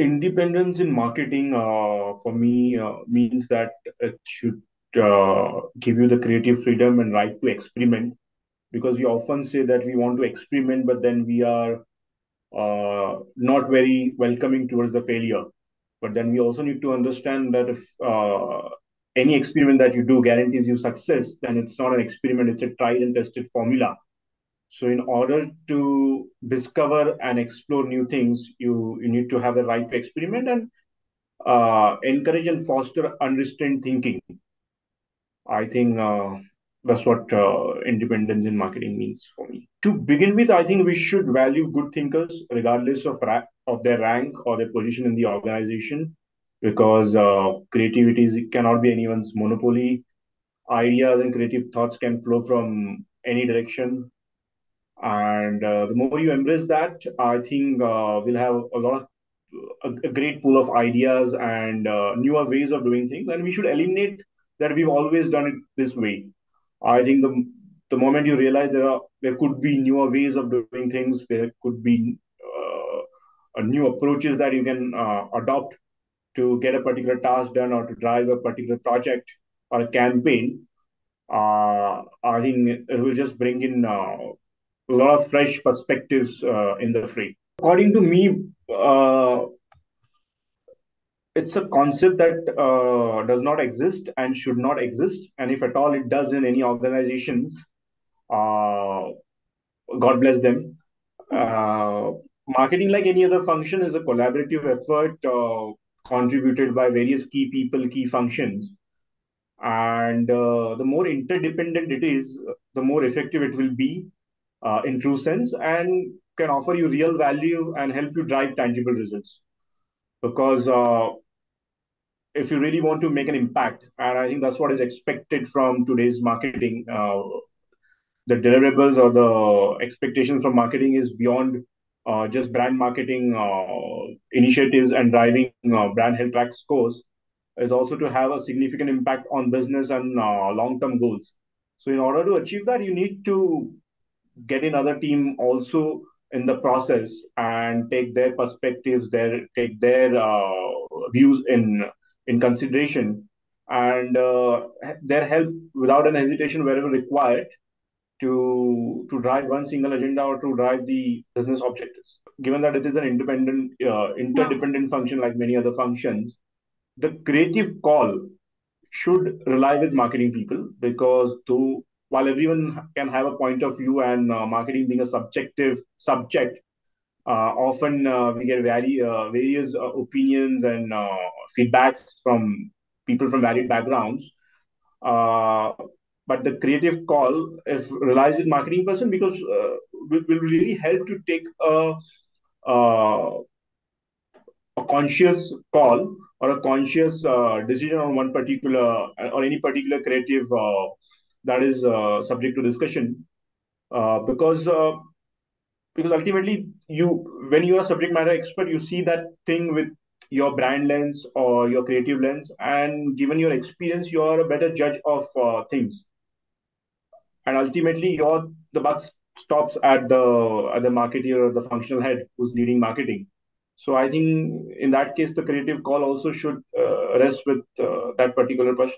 independence in marketing for me means that it should give you the creative freedom and right to experiment, because we often say that we want to experiment, but then we are not very welcoming towards the failure. But then we also need to understand that if any experiment that you do guarantees you success, then it's not an experiment, it's a tried and tested formula. So in order to discover and explore new things, you need to have the right to experiment and encourage and foster unrestrained thinking. I think that's what independence in marketing means for me. To begin with, I think we should value good thinkers, regardless of of their rank or their position in the organization, because cannot be anyone's monopoly. Ideas and creative thoughts can flow from any direction, and the more you embrace that, I think we'll have a great pool of ideas and newer ways of doing things, and we should eliminate that we've always done it this way. I think the moment you realize there could be newer ways of doing things, there could be new approaches that you can adopt to get a particular task done or to drive a particular project or a campaign. I think it will just bring in a lot of fresh perspectives in the fray. According to me, it's a concept that does not exist and should not exist. And if at all it does in any organizations, uh, God bless them. Marketing, like any other function, is a collaborative effort contributed by various key people, key functions. And the more interdependent it is, the more effective it will be in true sense, and can offer you real value and help you drive tangible results. Because if you really want to make an impact, and I think that's what is expected from today's marketing, the deliverables or the expectations from marketing is beyond just brand marketing initiatives and driving brand health track scores, is also to have a significant impact on business and long-term goals. So in order to achieve that, you need to get in other team also in the process and take their perspectives, take their views in consideration, and their help without an hesitation wherever required to drive one single agenda or to drive the business objectives. Given that it is an Yeah. interdependent function like many other functions, the creative call should rely with marketing people, because though while everyone can have a point of view, and marketing being a subjective subject, often we get various opinions and feedbacks from people from varied backgrounds. Uh, but the creative call, if relies with marketing person, because will really help to take uh, a conscious call or a conscious decision on one particular or any particular creative that is subject to discussion, because ultimately, when you are a subject matter expert, you see that thing with your brand lens or your creative lens, and given your experience, you are a better judge of things, and ultimately the buck stops at the marketer or the functional head who's leading marketing. So I think in that case, the creative call also should rest with that particular person.